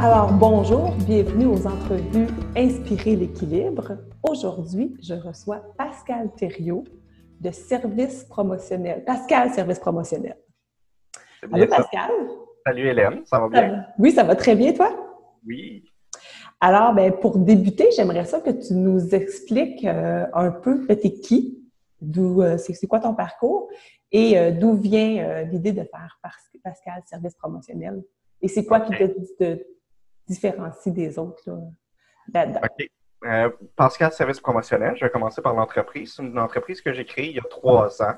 Alors, bonjour, bienvenue aux entrevues Inspirer l'équilibre. Aujourd'hui, je reçois Pascal Thériault de Service Promotionnel. Pascal, Service Promotionnel. C'est Allô, bien ça. Pascal? Salut Hélène, ça va Ça bien? va? Oui, ça va très bien, toi? Oui. Alors, pour débuter, j'aimerais ça que tu nous expliques un peu, t'es qui, c'est quoi ton parcours et d'où vient l'idée de faire Pascal Service Promotionnel. Et c'est quoi qui OK. te différencie des autres là-dedans? OK. Pascal Service Promotionnel, je vais commencer par l'entreprise. C'est une entreprise que j'ai créée il y a 3 ans.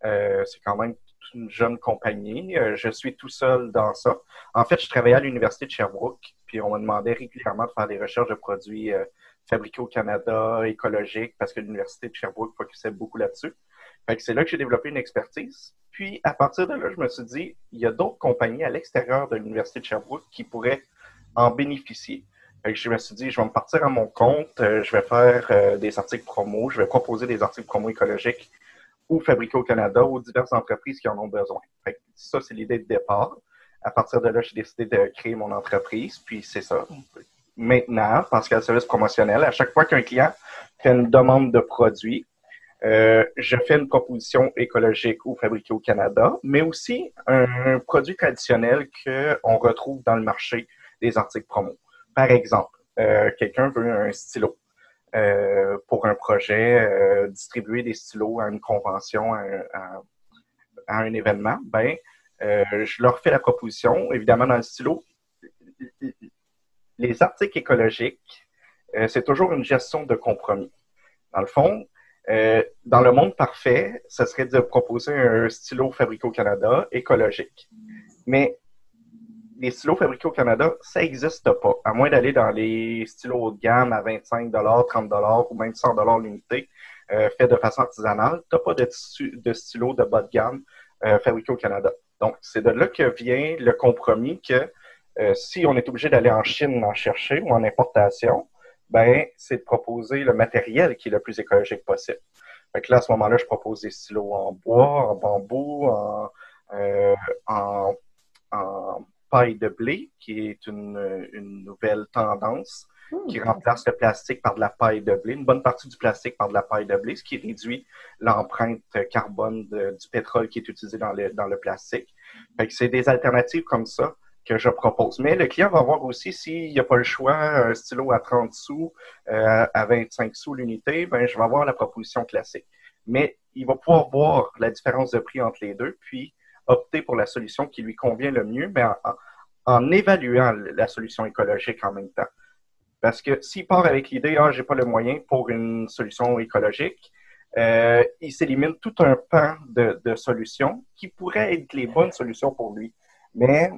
C'est quand même une jeune compagnie. Je suis tout seul dans ça. En fait, je travaillais à l'Université de Sherbrooke, puis on me demandait régulièrement de faire des recherches de produits fabriqués au Canada, écologiques, parce que l'Université de Sherbrooke focusait beaucoup là-dessus. Fait que c'est là que j'ai développé une expertise. Puis, à partir de là, je me suis dit, il y a d'autres compagnies à l'extérieur de l'Université de Sherbrooke qui pourraient en bénéficier. Fait que je me suis dit, je vais me partir à mon compte, je vais faire des articles promo, je vais proposer des articles promo écologiques ou fabriqués au Canada aux diverses entreprises qui en ont besoin. Fait que ça, c'est l'idée de départ. À partir de là, j'ai décidé de créer mon entreprise, puis c'est ça. Maintenant, parce qu'il y a le service promotionnel, à chaque fois qu'un client fait une demande de produit, je fais une proposition écologique ou fabriquée au Canada, mais aussi un produit traditionnel qu'on retrouve dans le marché des articles promo. Par exemple, quelqu'un veut un stylo pour un projet, distribuer des stylos à une convention, à un événement. Je leur fais la proposition. Évidemment, dans le stylo, les articles écologiques, c'est toujours une gestion de compromis. Dans le fond, dans le monde parfait, ce serait de proposer un stylo fabriqué au Canada, écologique. Mais les stylos fabriqués au Canada, ça n'existe pas. À moins d'aller dans les stylos haut de gamme à 25 30 ou même 100 l'unité, fait de façon artisanale, tu n'as pas de stylo de bas de gamme fabriqué au Canada. Donc, c'est de là que vient le compromis que si on est obligé d'aller en Chine en chercher ou en importation, c'est de proposer le matériel qui est le plus écologique possible. Fait que là, à ce moment-là, je propose des stylos en bois, en bambou, en, en paille de blé, qui est une nouvelle tendance qui remplace le plastique par de la paille de blé, une bonne partie du plastique par de la paille de blé, ce qui réduit l'empreinte carbone du pétrole qui est utilisé dans le plastique. Fait que c'est des alternatives comme ça que je propose. Mais le client va voir aussi s'il n'y a pas le choix, un stylo à 30 sous, à 25 sous l'unité, je vais avoir la proposition classique. Mais il va pouvoir voir la différence de prix entre les deux, puis opter pour la solution qui lui convient le mieux, mais en évaluant la solution écologique en même temps. Parce que s'il part avec l'idée, j'ai pas le moyen pour une solution écologique, il s'élimine tout un pan de solutions qui pourraient être les bonnes solutions pour lui. Mais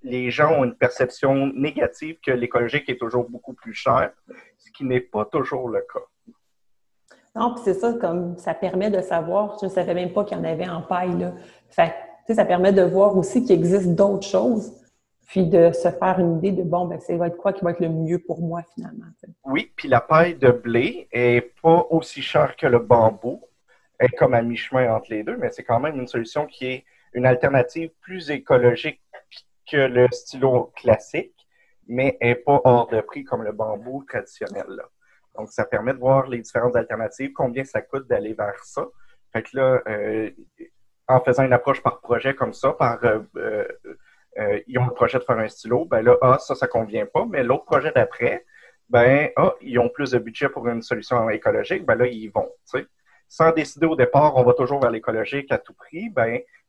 les gens ont une perception négative que l'écologique est toujours beaucoup plus cher, ce qui n'est pas toujours le cas. Non, puis c'est ça, comme ça permet de savoir, je ne savais même pas qu'il y en avait en paille, là. Fait que, ça permet de voir aussi qu'il existe d'autres choses, puis de se faire une idée de, ça va être quoi qui va être le mieux pour moi, finalement. T'sais. Oui, puis la paille de blé est pas aussi chère que le bambou. Elle est comme à mi-chemin entre les deux, mais c'est quand même une solution qui est une alternative plus écologique que le stylo classique, mais elle n'est pas hors de prix comme le bambou traditionnel, là. Donc, ça permet de voir les différentes alternatives, combien ça coûte d'aller vers ça. Fait que là, en faisant une approche par projet comme ça, ils ont le projet de faire un stylo, ça convient pas, mais l'autre projet d'après, ils ont plus de budget pour une solution écologique, là, ils y vont, tu sais. Sans décider au départ, on va toujours vers l'écologique à tout prix,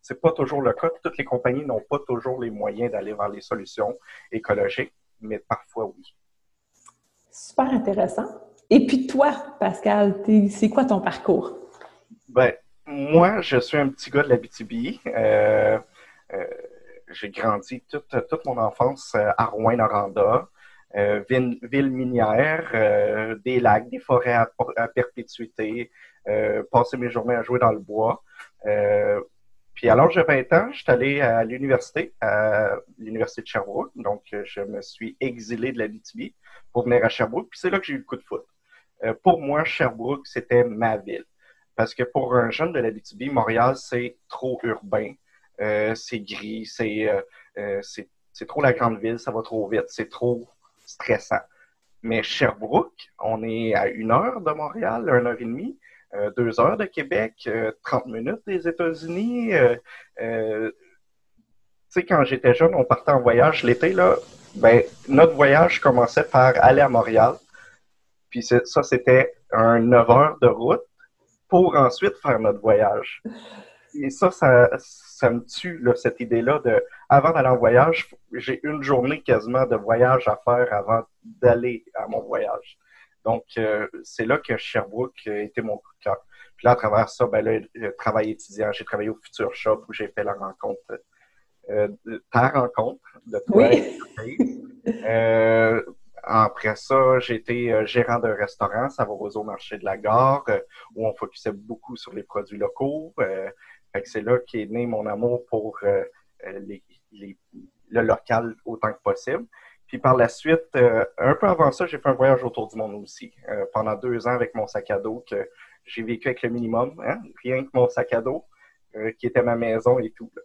c'est pas toujours le cas. Toutes les compagnies n'ont pas toujours les moyens d'aller vers les solutions écologiques, mais parfois oui. Super intéressant. Et puis toi, Pascal, c'est quoi ton parcours? Moi, je suis un petit gars de l'Abitibi. J'ai grandi toute mon enfance à Rouyn-Noranda, ville minière, des lacs, des forêts à perpétuité, passer mes journées à jouer dans le bois. Puis à l'âge de 20 ans, je suis allé à l'université de Sherbrooke. Donc, je me suis exilé de l'Abitibi pour venir à Sherbrooke. Puis c'est là que j'ai eu le coup de foudre. Pour moi, Sherbrooke, c'était ma ville. Parce que pour un jeune de l'Abitibi, Montréal, c'est trop urbain. C'est gris, c'est c'est trop la grande ville, ça va trop vite, c'est trop stressant. Mais Sherbrooke, on est à 1 heure de Montréal, 1 heure et demie, 2 heures de Québec, 30 minutes des États-Unis. Tu sais, quand j'étais jeune, on partait en voyage l'été, là, ben, notre voyage commençait par aller à Montréal. Puis ça, c'était un 9 heures de route pour ensuite faire notre voyage. Et ça me tue, là, cette idée-là de, avant d'aller en voyage, j'ai une journée quasiment de voyage à faire avant d'aller à mon voyage. Donc, c'est là que Sherbrooke était mon coup de cœur. Puis là, à travers ça, ben là, le travail étudiant, j'ai travaillé au Future Shop où j'ai fait la rencontre, ta rencontre de toi et Oui. après ça, j'ai été gérant d'un restaurant, Savoroso Marché de la Gare, où on focusait beaucoup sur les produits locaux. Fait que c'est là qu'est né mon amour pour les, le local autant que possible. Puis par la suite, un peu avant ça, j'ai fait un voyage autour du monde aussi. Pendant 2 ans avec mon sac à dos, que j'ai vécu avec le minimum, hein, rien que mon sac à dos, qui était ma maison et tout. Là.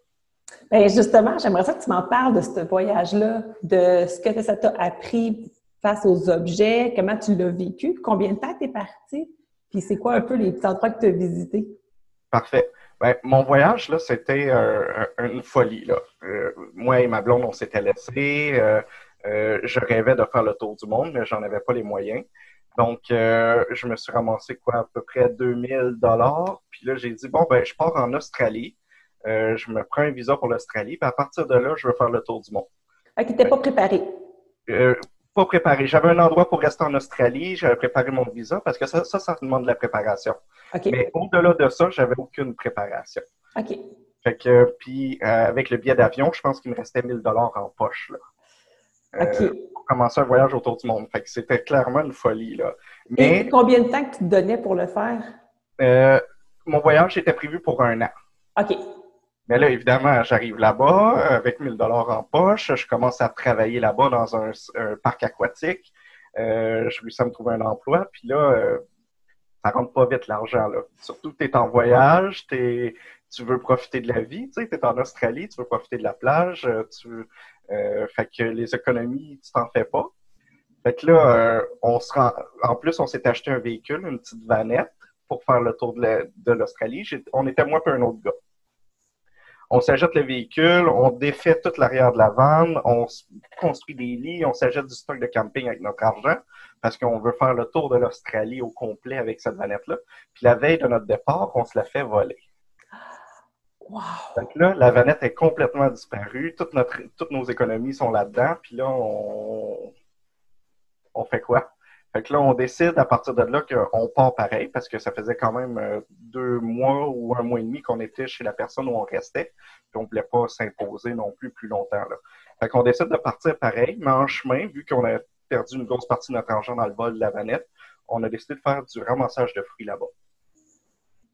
Bien, justement, j'aimerais ça que tu m'en parles de ce voyage-là, de ce que ça t'a appris face aux objets, comment tu l'as vécu, combien de temps tu es parti, puis c'est quoi un peu les petits endroits que tu as visités? Parfait. Ben, mon voyage, là, c'était une folie. Là. Moi et ma blonde, on s'était laissés. Je rêvais de faire le tour du monde, mais j'en avais pas les moyens. Donc, je me suis ramassé quoi, à peu près 2000 $. Puis là, j'ai dit, bon, ben, je pars en Australie. Je me prends un visa pour l'Australie. Puis à partir de là, je veux faire le tour du monde. Ah, qui n'était pas préparé. Euh, Pas préparé. J'avais un endroit pour rester en Australie. J'avais préparé mon visa parce que ça demande de la préparation. OK. Mais au-delà de ça, j'avais aucune préparation. OK. Fait que, puis, avec le billet d'avion, je pense qu'il me restait 1000 $ en poche, là. OK. Pour commencer un voyage autour du monde. Fait que c'était clairement une folie, là. Et Mais, combien de temps que tu te donnais pour le faire? mon voyage était prévu pour 1 an. OK. Mais là, évidemment, j'arrive là-bas avec 1000 $ en poche. Je commence à travailler là-bas dans un parc aquatique. Je réussis à me trouver un emploi. Puis là, ça rentre pas vite l'argent, là. Surtout que tu es en voyage, tu veux profiter de la vie, tu sais, tu es en Australie, tu veux profiter de la plage, fait que les économies, tu t'en fais pas. Fait que là, en plus, on s'est acheté un véhicule, une petite vanette, pour faire le tour de l'Australie. On était moi et un autre gars. On s'achète le véhicule, on défait toute l'arrière de la vanne, on construit des lits, on s'achète du stock de camping avec notre argent parce qu'on veut faire le tour de l'Australie au complet avec cette vanette-là. Puis la veille de notre départ, on se la fait voler. Wow! Donc là, la vanette est complètement disparue, toutes nos économies sont là-dedans, puis là, on fait quoi? Fait que là, on décide à partir de là qu'on part pareil, parce que ça faisait quand même 2 mois ou 1 mois et demi qu'on était chez la personne où on restait, puis on ne voulait pas s'imposer non plus longtemps. Là. Fait qu'on décide de partir pareil, mais en chemin, vu qu'on a perdu une grosse partie de notre argent dans le vol de la vanette, on a décidé de faire du ramassage de fruits là-bas.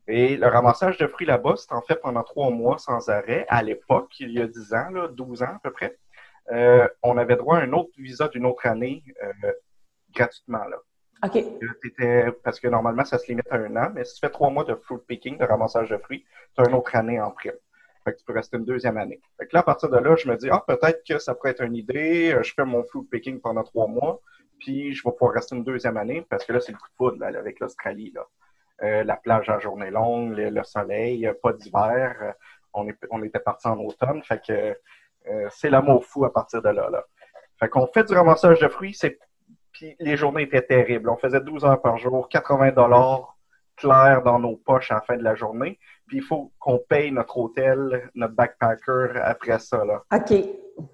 Et le ramassage de fruits là-bas, c'est en fait pendant 3 mois sans arrêt. À l'époque, il y a 10 ans, là, 12 ans à peu près, on avait droit à un autre visa d'une autre année gratuitement. Là. OK. Parce que normalement, ça se limite à 1 an, mais si tu fais 3 mois de fruit picking, de ramassage de fruits, tu as une autre année en prime. Fait que tu peux rester une deuxième année. Fait que là, à partir de là, je me dis, peut-être que ça pourrait être une idée. Je fais mon fruit picking pendant 3 mois, puis je vais pouvoir rester une deuxième année, parce que là, c'est le coup de foudre là, avec l'Australie. Là. La plage à journée longue, le soleil, pas d'hiver. On était parti en automne, fait que c'est l'amour fou à partir de là. Fait qu'on fait du ramassage de fruits, puis les journées étaient terribles. On faisait 12 heures par jour, 80 $ clairs dans nos poches à la fin de la journée. Puis il faut qu'on paye notre hôtel, notre backpacker après ça. Là. OK.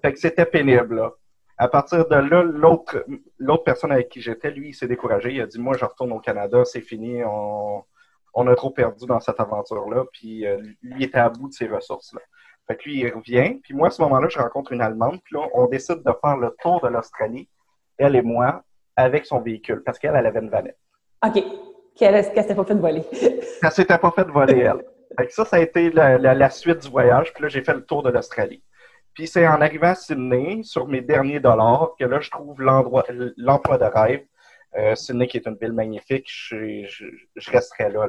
Fait que c'était pénible. Là. À partir de là, l'autre personne avec qui j'étais, lui, il s'est découragé. Il a dit, moi, je retourne au Canada, c'est fini. On a trop perdu dans cette aventure-là. Puis lui était à bout de ses ressources. Là. Fait que lui, il revient. Puis moi, à ce moment-là, je rencontre une Allemande. Puis là, on décide de faire le tour de l'Australie, elle et moi, avec son véhicule, parce qu'elle avait une vanette. OK. Qu'elle s'était pas fait voler. Elle s'était pas fait voler, elle. Fait que ça a été la suite du voyage. Puis là, j'ai fait le tour de l'Australie. Puis c'est en arrivant à Sydney, sur mes derniers dollars, que là, je trouve l'emploi de rêve. Sydney, qui est une ville magnifique, je resterais là.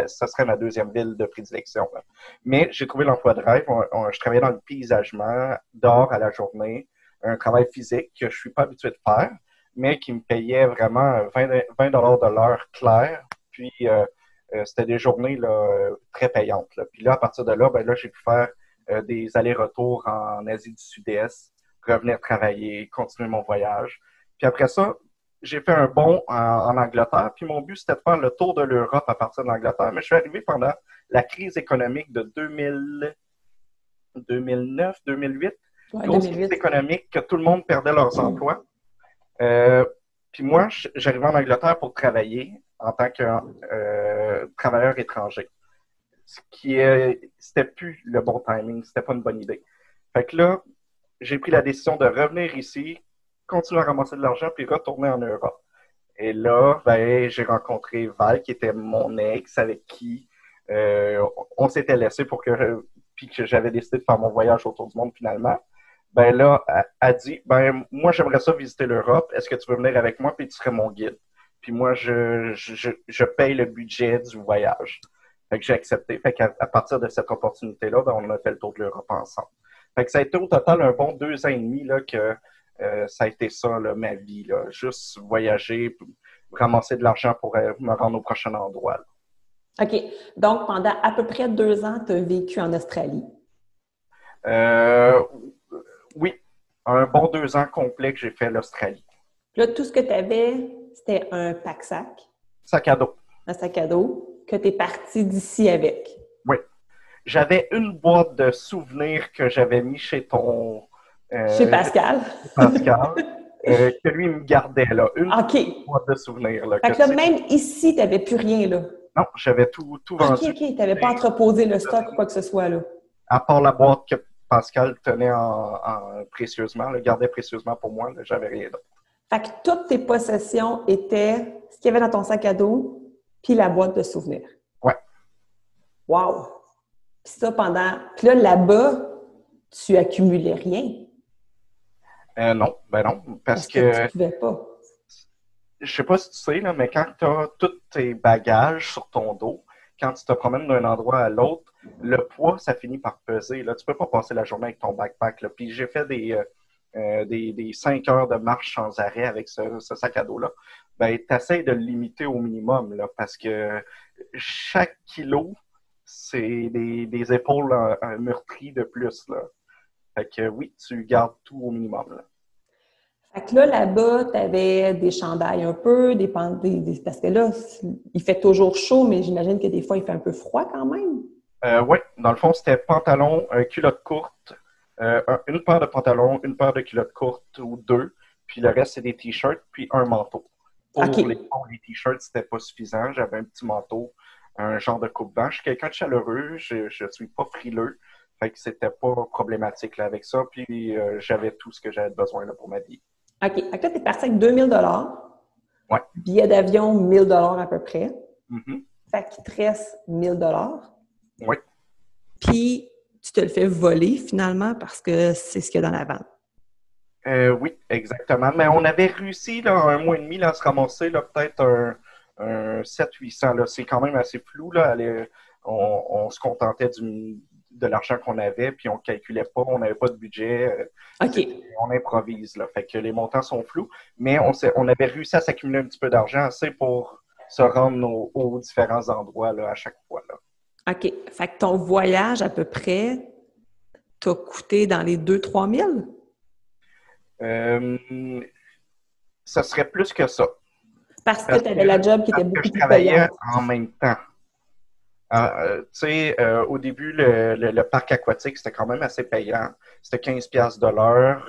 Ça serait ma deuxième ville de prédilection. Là. Mais j'ai trouvé l'emploi de rêve. Je travaillais dans le paysagement, dehors à la journée, un travail physique que je ne suis pas habitué de faire, mais qui me payait vraiment 20 de l'heure clair. Puis, c'était des journées là, très payantes. Là. Puis là, à partir de là, j'ai pu faire des allers-retours en Asie du Sud-Est, revenir travailler, continuer mon voyage. Puis après ça, j'ai fait un bond en Angleterre, puis mon but, c'était de faire le tour de l'Europe à partir de l'Angleterre, mais je suis arrivé pendant la crise économique de 2009-2008, Ouais, grosse crise 2008. économique que tout le monde perdait leurs emplois. Puis moi, j'arrivais en Angleterre pour travailler en tant que travailleur étranger. C'était plus le bon timing, c'était pas une bonne idée. Fait que là, j'ai pris la décision de revenir ici, continuer à ramasser de l'argent, puis retourner en Europe. Et là, j'ai rencontré Val, qui était mon ex, avec qui on s'était laissé puis que j'avais décidé de faire mon voyage autour du monde finalement. Ben là, elle a dit, moi, j'aimerais ça visiter l'Europe. Est-ce que tu veux venir avec moi, puis tu serais mon guide? Puis moi, je paye le budget du voyage. Fait que j'ai accepté. Fait qu'à partir de cette opportunité-là, on a fait le tour de l'Europe ensemble. Fait que ça a été au total un bon 2 ans et demi là, que ça a été ça, là, ma vie. Là. Juste voyager, ramasser de l'argent pour me rendre au prochain endroit. Là. OK. Donc, pendant à peu près 2 ans, tu as vécu en Australie. Oui. Un bon 2 ans complet que j'ai fait l'Australie. Puis là, tout ce que tu avais, c'était un pack-sac. Sac à dos. Un sac à dos que tu es parti d'ici avec. Oui. J'avais une boîte de souvenirs que j'avais mis chez ton... Chez Pascal. Pascal. Que lui me gardait, là. Une boîte de souvenirs. Là, fait que là, même ici, tu n'avais plus rien, là. Non, j'avais tout vendu. OK. Tu n'avais pas entreposé le stock ou quoi que ce soit, là. À part la boîte que Pascal tenait précieusement, le gardait précieusement pour moi, là, j'avais rien d'autre. Fait que toutes tes possessions étaient ce qu'il y avait dans ton sac à dos, puis la boîte de souvenirs. Ouais. Wow! Puis ça Puis là, là-bas, tu accumulais rien. Non, parce que tu pouvais pas. Je sais pas si tu sais, là, mais quand tu as tous tes bagages sur ton dos, quand tu te promènes d'un endroit à l'autre, le poids, ça finit par peser. Là. Tu peux pas passer la journée avec ton backpack. Là. Puis j'ai fait des 5 heures de marche sans arrêt avec ce sac à dos-là. Tu essaies de le limiter au minimum, là, parce que chaque kilo, c'est des épaules meurtries de plus. Là. Fait que oui, tu gardes tout au minimum. Là. Fait que là-bas, tu avais des chandails un peu, parce que là, il fait toujours chaud, mais j'imagine que des fois, il fait un peu froid quand même. Oui, dans le fond, c'était pantalon, culotte courte, une paire de pantalons, une paire de culottes courtes ou 2, puis le reste, c'est des t-shirts, puis un manteau. Pour les t-shirts, c'était pas suffisant. J'avais un petit manteau, un genre de coupe-vent. Je suis quelqu'un de chaleureux, je suis pas frileux, fait que c'était pas problématique là, avec ça, puis j'avais tout ce que j'avais besoin là, pour ma vie. OK. Fait que là, tu es parti avec 2000 $. Ouais. Billet d'avion, 1000 $ à peu près. Mm-hmm. Fait qu'il te reste 1000 $. Oui. Puis, tu te le fais voler finalement parce que c'est ce qu'il y a dans la vanne. Oui, exactement. Mais on avait réussi, là, 1 mois et demi, là, à se ramasser là, peut-être un 700-800. Là. C'est quand même assez flou. Là. On se contentait de l'argent qu'on avait, puis on ne calculait pas, on n'avait pas de budget. OK. On improvise, là. Fait que les montants sont flous, mais on avait réussi à s'accumuler un petit peu d'argent assez pour se rendre aux différents endroits là, à chaque fois. Là. OK. Fait que ton voyage, à peu près, t'a coûté dans les 2-3 000? Ça serait plus que ça. Parce que tu avais la job qui était beaucoup plus payante. Je travaillais en même temps. Au début, le parc aquatique, c'était quand même assez payant. C'était 15$ de l'heure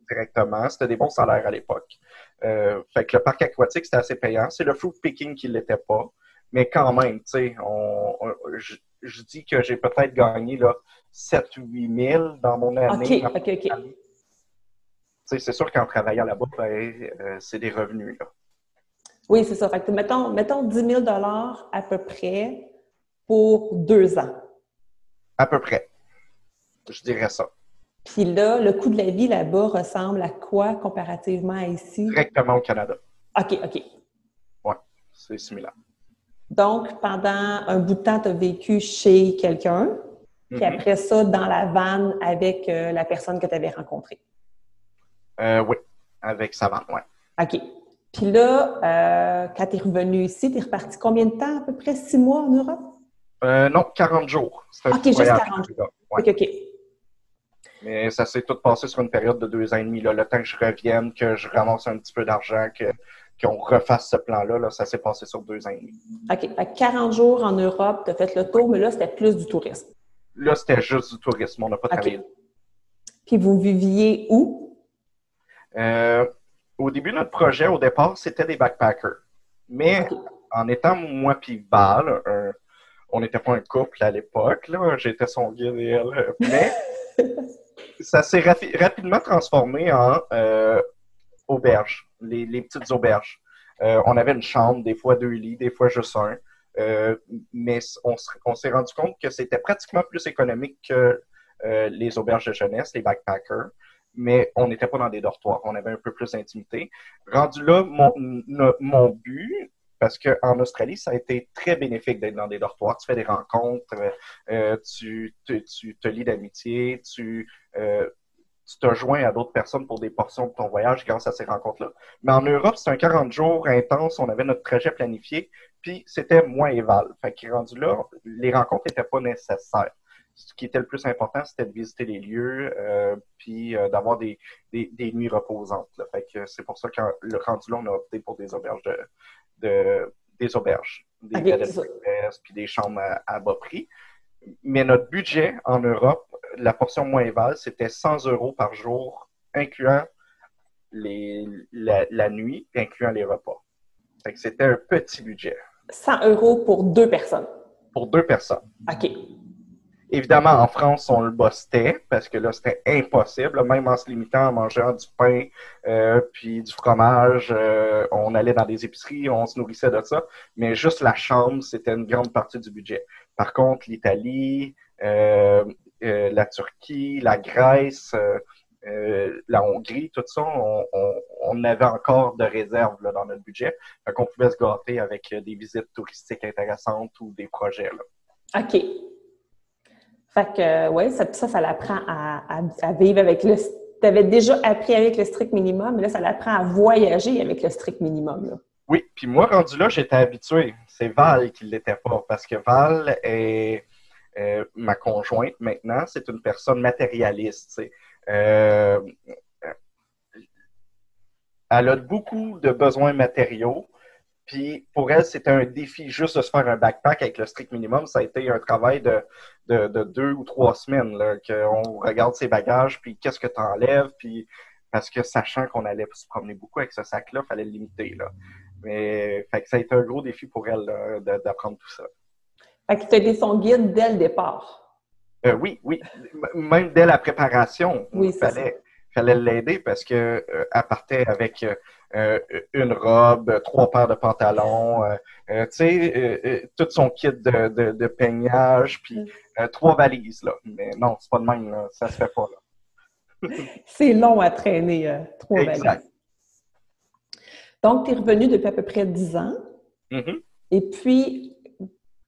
directement. C'était des bons salaires à l'époque. Fait que le parc aquatique, c'était assez payant. C'est le fruit picking qui ne l'était pas. Mais quand même, je dis que j'ai peut-être gagné 7-8 000 dans mon année. OK. C'est sûr qu'en travaillant là-bas, c'est des revenus. Là. Oui, c'est ça. Fait que mettons 10 000 $ à peu près pour 2 ans. À peu près. Je dirais ça. Puis là, le coût de la vie là-bas ressemble à quoi comparativement à ici? Directement au Canada. OK, OK. Ouais, c'est similaire. Donc, pendant un bout de temps, tu as vécu chez quelqu'un, puis Mhm. après ça, dans la vanne avec la personne que tu avais rencontrée. Oui, avec Savane, ouais. OK. Puis là, quand tu es revenu ici, tu es reparti combien de temps? À peu près 6 mois en Europe? Non, 40 jours. C'est un OK, petit juste voyage. 40 jours. Là. Ouais. OK, OK. Mais ça s'est tout passé sur une période de 2 ans et demi. Là. Le temps que je revienne, que je ramasse un petit peu d'argent, qu'on refasse ce plan-là, là, ça s'est passé sur 2 ans et demi. OK. Fait que 40 jours en Europe, tu as fait le tour, mais là, c'était plus du tourisme. Là, c'était juste du tourisme. On n'a pas travaillé. OK. Puis vous viviez où? Euh, Au début, notre projet, au départ, c'était des backpackers. Mais OK. en étant moi puis Val, on n'était pas un couple à l'époque, là. J'étais son guide et elle. Mais ça s'est rapidement transformé en auberges, les petites auberges. On avait une chambre, des fois 2 lits, des fois juste un. Mais on s'est rendu compte que c'était pratiquement plus économique que les auberges de jeunesse, les backpackers, mais on n'était pas dans des dortoirs. On avait un peu plus d'intimité. Rendu là, mon but, parce qu'en Australie, ça a été très bénéfique d'être dans des dortoirs. Tu fais des rencontres, tu te lis d'amitié, tu te joins à d'autres personnes pour des portions de ton voyage grâce à ces rencontres-là. Mais en Europe, c'était un 40 jours intense. On avait notre trajet planifié, puis c'était moi et Val. Fait que rendu là, les rencontres n'étaient pas nécessaires. Ce qui était le plus important, c'était de visiter les lieux, puis d'avoir des nuits reposantes. Là. Fait que c'est pour ça que le rendu là, on a opté pour des auberges des auberges, des OK, bed c'est and ça. breakfast, puis des chambres à bas prix. Mais notre budget en Europe, la portion moins Val, c'était 100 euros par jour, incluant la nuit, incluant les repas. Fait que c'était un petit budget 100 euros pour 2 personnes. pour 2 personnes. OK. Évidemment, en France, on le bossait parce que là, c'était impossible. Même en se limitant à manger du pain puis du fromage, on allait dans des épiceries, on se nourrissait de ça. Mais juste la chambre, c'était une grande partie du budget. Par contre, l'Italie, la Turquie, la Grèce, la Hongrie, tout ça, on avait encore de réserves là, dans notre budget. Fait qu'on pouvait se gâter avec des visites touristiques intéressantes ou des projets. Là. OK. Fait que, oui, ça l'apprend à vivre avec le... Tu avais déjà appris avec le strict minimum, mais là, ça l'apprend à voyager avec le strict minimum. Là. Oui, puis moi, rendu là, j'étais habitué. C'est Val qui ne l'était pas, parce que Val est ma conjointe maintenant. C'est une personne matérialiste. Euh, Elle a beaucoup de besoins matériaux. Puis pour elle, c'était un défi juste de se faire un backpack avec le strict minimum. Ça a été un travail de 2 ou 3 semaines, là, qu'on regarde ses bagages, puis qu'est-ce que tu enlèves, puis parce que sachant qu'on allait se promener beaucoup avec ce sac-là, il fallait le limiter. Là. Mais fait que ça a été un gros défi pour elle là, d'apprendre tout ça. Fait que tu as été son guide dès le départ. Oui, oui. Même dès la préparation, Oui, il c'est ça. fallait l'aider parce que elle partait avec une robe, 3 paires de pantalons, tu sais, tout son kit de peignage, puis 3 valises, là. Mais non, c'est pas de même, là. Ça se fait pas, là. C'est long à traîner 3 valises. Exact. Donc, tu es revenu depuis à peu près 10 ans. Mm-hmm. Et puis,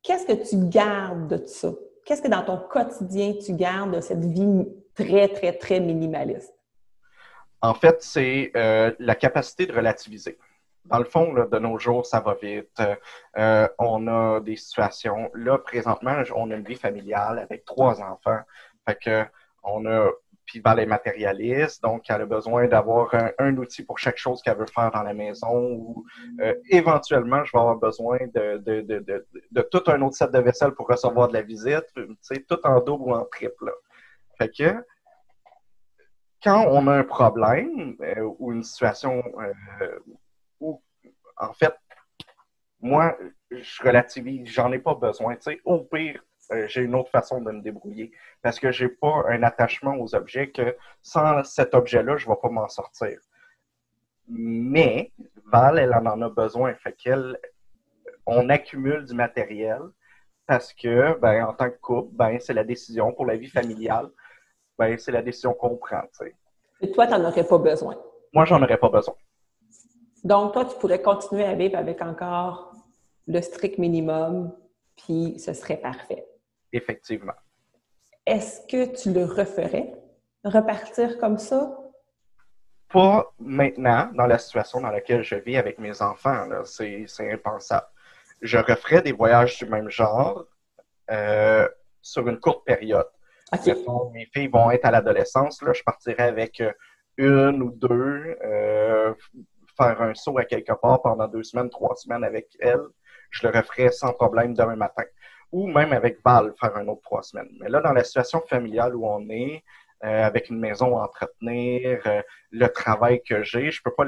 qu'est-ce que tu gardes de ça? Qu'est-ce que dans ton quotidien tu gardes de cette vie très, très, très minimaliste? En fait, c'est la capacité de relativiser. Dans le fond, là, de nos jours, ça va vite. On a des situations. Là, présentement, on a une vie familiale avec 3 enfants. Fait que on a. Puis Val est matérialiste, donc elle a besoin d'avoir un outil pour chaque chose qu'elle veut faire dans la maison. Ou éventuellement, je vais avoir besoin de tout un autre set de vaisselle pour recevoir de la visite. Tu sais, tout en double ou en triple. Là. Fait que quand on a un problème ou une situation où, en fait, moi, je relativise, j'en ai pas besoin. Tu sais, au pire, j'ai une autre façon de me débrouiller parce que j'ai pas un attachement aux objets que sans cet objet-là, je vais pas m'en sortir. Mais Val, elle en a besoin. Fait qu'elle, on accumule du matériel parce que, ben, en tant que couple, ben, c'est la décision pour la vie familiale. Ben, c'est la décision qu'on prend, tu sais. Et toi, tu n'en aurais pas besoin. Moi, j'en aurais pas besoin. Donc, toi, tu pourrais continuer à vivre avec encore le strict minimum, puis ce serait parfait. Effectivement. Est-ce que tu le referais, repartir comme ça? Pas maintenant, dans la situation dans laquelle je vis avec mes enfants, là. C'est impensable. Je referais des voyages du même genre sur une courte période. OK. Mettons, mes filles vont être à l'adolescence, là, je partirais avec une ou deux, faire un saut à quelque part pendant 2 semaines, 3 semaines avec elles. Je le referais sans problème demain matin. Ou même avec Val, faire un autre 3 semaines. Mais là, dans la situation familiale où on est, avec une maison à entretenir, le travail que j'ai, je peux pas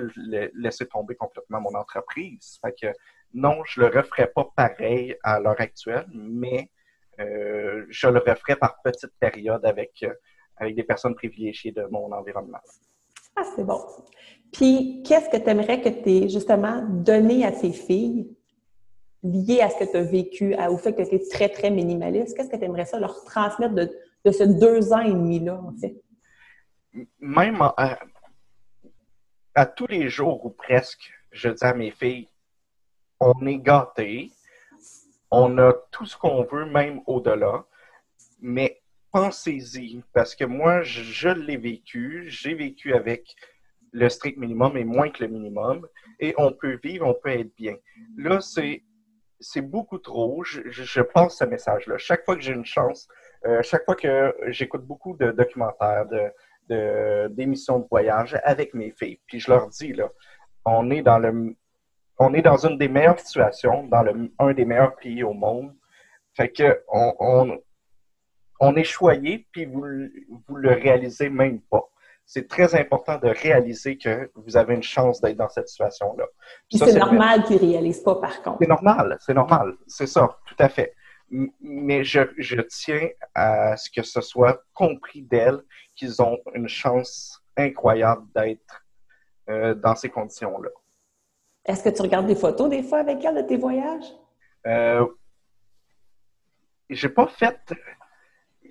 laisser tomber complètement mon entreprise. Fait que non, je le referais pas pareil à l'heure actuelle, mais je le referais par petites périodes avec des personnes privilégiées de mon environnement. Ah, c'est bon. Puis, qu'est-ce que tu aimerais que tu aies justement donné à tes filles lié à ce que tu as vécu, au fait que tu es très, très minimaliste? Qu'est-ce que tu aimerais ça leur transmettre de ce 2 ans et demi-là, en fait? Même à tous les jours ou presque, je dis à mes filles, on est gâtés, on a tout ce qu'on veut, même au-delà, mais pensez-y, parce que moi, je l'ai vécu, j'ai vécu avec le strict minimum et moins que le minimum, et on peut vivre, on peut être bien. Là, c'est beaucoup trop. Je passe ce message-là. Chaque fois que j'ai une chance, chaque fois que j'écoute beaucoup de documentaires, d'émissions de voyage avec mes filles, puis je leur dis, là, on est dans une des meilleures situations, dans un des meilleurs pays au monde. Fait que on est choyé, puis vous le réalisez même pas. C'est très important de réaliser que vous avez une chance d'être dans cette situation-là. Puis c'est normal qu'ils ne réalisent pas, par contre. C'est normal, c'est ça, tout à fait. Mais je tiens à ce que ce soit compris d'elles qu'ils ont une chance incroyable d'être dans ces conditions-là. Est-ce que tu regardes des photos des fois avec elles de tes voyages? J'ai pas fait.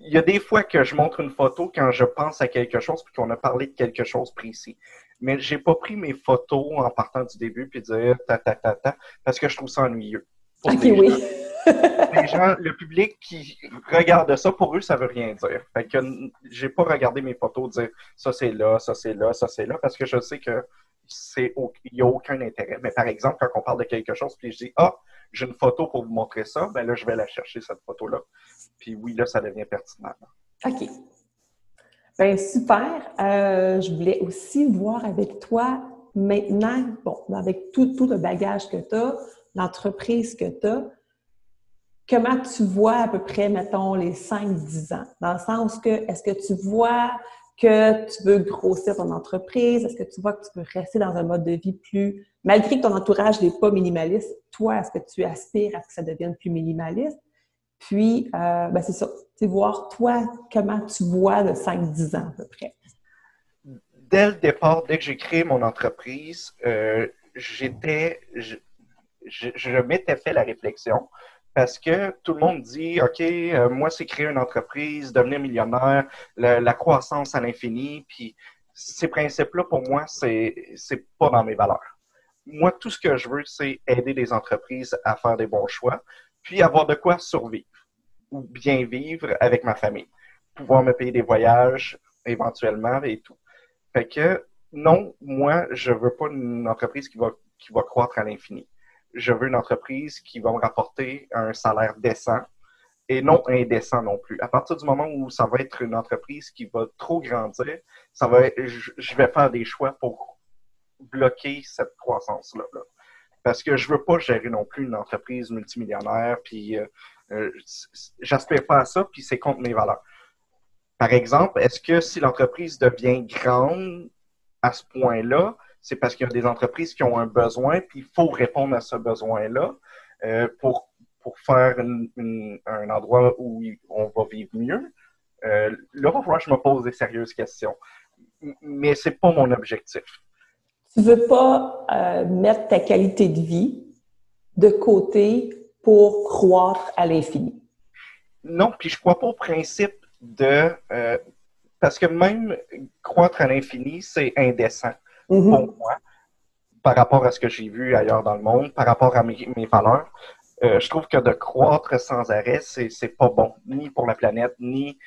Il y a des fois que je montre une photo quand je pense à quelque chose puis qu'on a parlé de quelque chose précis. Mais j'ai pas pris mes photos en partant du début puis dire ta parce que je trouve ça ennuyeux. OK, oui. Les gens, le public qui regarde ça, pour eux, ça veut rien dire. Fait que j'ai pas regardé mes photos dire ça c'est là, ça c'est là, ça c'est là, parce que je sais que il n'y a aucun intérêt. Mais par exemple, quand on parle de quelque chose, puis je dis j'ai une photo pour vous montrer ça, ben là, je vais la chercher, cette photo-là. Puis oui, là, ça devient pertinent. OK. Bien, super. Je voulais aussi voir avec toi maintenant, bon, avec tout le bagage que tu as, l'entreprise que tu as, comment tu vois à peu près, mettons, les 5-10 ans? Dans le sens que, est-ce que tu vois que tu veux grossir ton entreprise? Est-ce que tu vois que tu veux rester dans un mode de vie plus... Malgré que ton entourage n'est pas minimaliste, toi, est-ce que tu aspires à ce que ça devienne plus minimaliste? Puis, ben c'est ça. C'est voir, toi, comment tu vois le 5-10 ans à peu près. Dès le départ, dès que j'ai créé mon entreprise, je m'étais fait la réflexion parce que tout le monde dit, OK, moi, c'est créer une entreprise, devenir millionnaire, la croissance à l'infini, puis ces principes-là, pour moi, c'est pas dans mes valeurs. Moi, tout ce que je veux, c'est aider les entreprises à faire des bons choix, puis avoir de quoi survivre ou bien vivre avec ma famille, pouvoir me payer des voyages éventuellement et tout. Fait que non, moi, je veux pas une entreprise qui va croître à l'infini. Je veux une entreprise qui va me rapporter un salaire décent et non indécent non plus. À partir du moment où ça va être une entreprise qui va trop grandir, je vais faire des choix pour bloquer cette croissance-là. Là. Parce que je veux pas gérer non plus une entreprise multimillionnaire, puis j'aspire pas à ça, puis c'est contre mes valeurs. Par exemple, est-ce que si l'entreprise devient grande à ce point-là, c'est parce qu'il y a des entreprises qui ont un besoin, puis il faut répondre à ce besoin-là pour faire un endroit où on va vivre mieux? Là, il va falloir que je me pose des sérieuses questions. Mais c'est pas mon objectif. Tu veux pas mettre ta qualité de vie de côté pour croître à l'infini. Non, puis je crois pas au principe parce que même croître à l'infini, c'est indécent pour moi. par rapport à ce que j'ai vu ailleurs dans le monde, par rapport à mes valeurs, je trouve que de croître sans arrêt, c'est pas bon, ni pour la planète, ni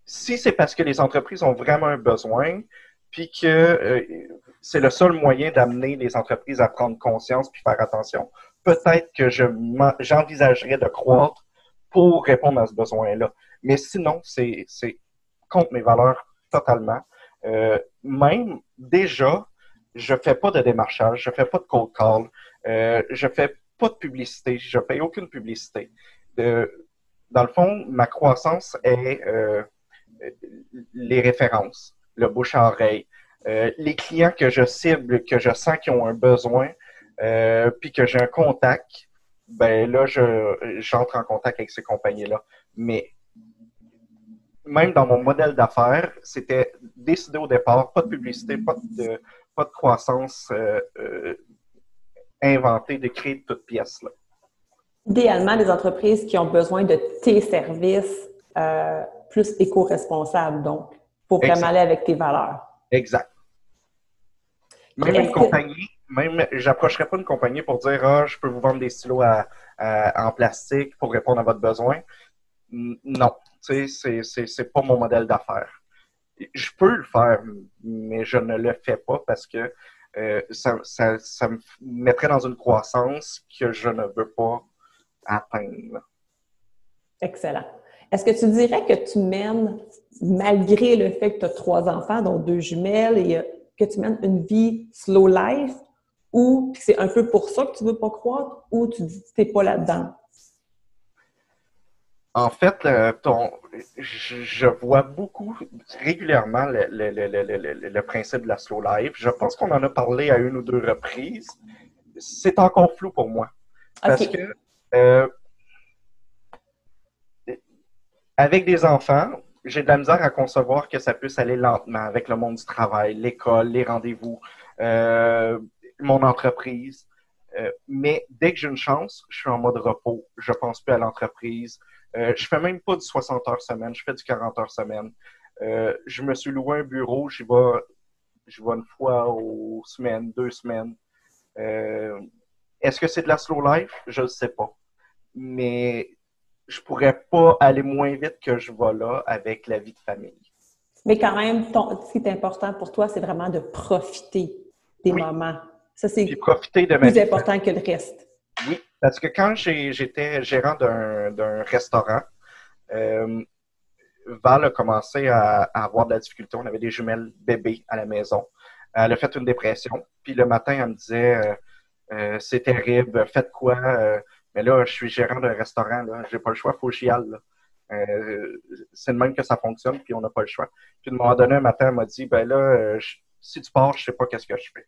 si c'est parce que les entreprises ont vraiment un besoin, puis que c'est le seul moyen d'amener les entreprises à prendre conscience puis faire attention, peut-être que j'envisagerais de croître pour répondre à ce besoin-là. Mais sinon, c'est contre mes valeurs totalement. Même déjà, je fais pas de démarchage, je fais pas de cold call, je fais pas de publicité, je paye aucune publicité. Dans le fond, ma croissance est les références, le bouche à oreille, les clients que je cible, que je sens qu'ils ont un besoin, puis que j'ai un contact, ben là, j'entre en contact avec ces compagnies-là. Mais même dans mon modèle d'affaires, c'était décidé au départ, pas de publicité, pas de croissance inventée, de créer de toutes pièces. Là. Idéalement, les entreprises qui ont besoin de tes services plus éco-responsables, donc, pour vraiment aller avec tes valeurs. Exact. Même une compagnie, j'approcherais pas une compagnie pour dire « Ah, je peux vous vendre des stylos en plastique pour répondre à votre besoin. » Non, tu sais, c'est pas mon modèle d'affaires. Je peux le faire, mais je ne le fais pas parce que ça me mettrait dans une croissance que je ne veux pas atteindre. Excellent. Est-ce que tu dirais que tu mènes, malgré le fait que tu as 3 enfants, dont 2 jumelles, et que tu mènes une vie slow life, ou c'est un peu pour ça que tu ne veux pas croître, ou tu dis que tu n'es pas là-dedans? En fait, je vois beaucoup régulièrement le principe de la slow life. Je pense qu'on en a parlé à 1 ou 2 reprises. C'est encore flou pour moi. Parce que avec des enfants, j'ai de la misère à concevoir que ça puisse aller lentement avec le monde du travail, l'école, les rendez-vous, mon entreprise. Mais dès que j'ai une chance, je suis en mode repos. Je pense plus à l'entreprise. Je fais même pas du 60 heures semaine, je fais du 40 heures semaine. Je me suis loué un bureau, j'y vais 1 fois aux semaines, 2 semaines. Est-ce que c'est de la slow life? Je ne sais pas. Mais je pourrais pas aller moins vite que je vais là avec la vie de famille. Mais quand même, ce qui est important pour toi, c'est vraiment de profiter des moments. Ça, c'est plus important que le reste. Oui, parce que quand j'étais gérant d'un restaurant, Val a commencé à avoir de la difficulté. On avait des jumelles bébés à la maison. Elle a fait une dépression. Puis le matin, elle me disait c'est terrible, faites quoi? Mais là, je suis gérant d'un restaurant, là, j'ai pas le choix, il faut que j'y aille. C'est le même que ça fonctionne, puis on n'a pas le choix. Puis à un moment donné, un matin, elle m'a dit ben là, si tu pars, je sais pas qu'est-ce que je fais.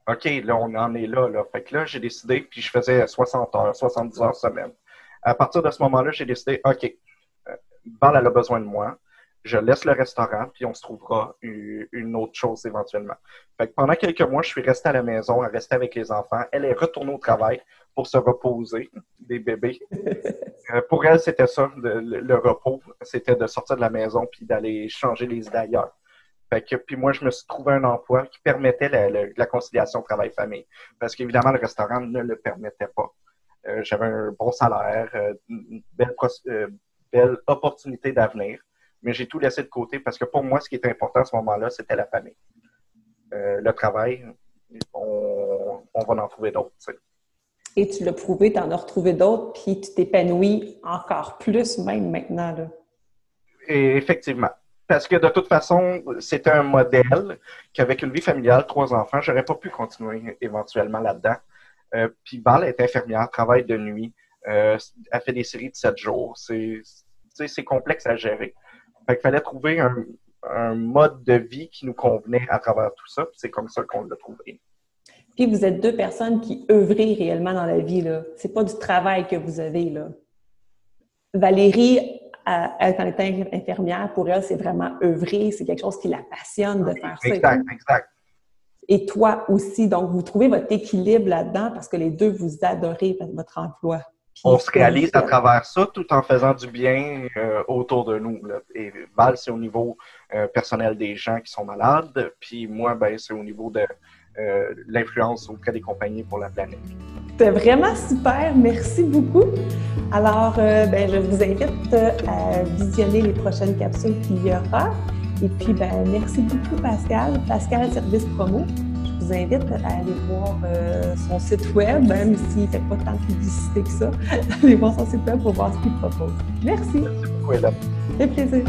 OK, là, on en est là. Fait que là, j'ai décidé, puis je faisais 60 heures, 70 heures semaine. À partir de ce moment-là, j'ai décidé, OK, Val, elle a besoin de moi. Je laisse le restaurant, puis on se trouvera une autre chose éventuellement. Fait que pendant quelques mois, je suis resté à la maison, à rester avec les enfants. Elle est retournée au travail pour se reposer des bébés. Pour elle, c'était ça, le repos. C'était de sortir de la maison puis d'aller changer les idées ailleurs. Fait que, puis moi, je me suis trouvé un emploi qui permettait la conciliation travail-famille. Parce qu'évidemment, le restaurant ne le permettait pas. J'avais un bon salaire, une belle opportunité d'avenir. Mais j'ai tout laissé de côté parce que pour moi, ce qui était important à ce moment-là, c'était la famille. Le travail, on va en trouver d'autres. Tu sais. Et tu l'as prouvé, tu en as retrouvé d'autres, puis tu t'épanouis encore plus même maintenant. Là. Et effectivement. Parce que de toute façon, c'était un modèle qu'avec une vie familiale, 3 enfants, j'aurais pas pu continuer éventuellement là-dedans. Puis Val est infirmière, travaille de nuit, elle fait des séries de 7 jours. C'est complexe à gérer. Fait qu'il fallait trouver un mode de vie qui nous convenait à travers tout ça. C'est comme ça qu'on l'a trouvé. Puis vous êtes 2 personnes qui œuvrent réellement dans la vie. Là. C'est pas du travail que vous avez. Là. Valérie, elle, quand elle était infirmière, pour elle, c'est vraiment œuvrer. C'est quelque chose qui la passionne de faire ça. Exact. Et toi aussi. Donc, vous trouvez votre équilibre là-dedans parce que les 2, vous adorez votre emploi. On se réalise à travers ça tout en faisant du bien autour de nous. Là. Et Val, c'est au niveau personnel des gens qui sont malades, puis moi, ben, c'est au niveau de l'influence auprès des compagnies pour la planète. C'était vraiment super, merci beaucoup. Alors, ben, je vous invite à visionner les prochaines capsules qu'il y aura. Et puis, ben, merci beaucoup Pascal, Pascal Service Promo. Je vous invite à aller voir son site web, même s'il ne fait pas tant de publicité que ça. Allez voir son site web pour voir ce qu'il propose. Merci. Merci beaucoup, Hélène. Ça fait plaisir.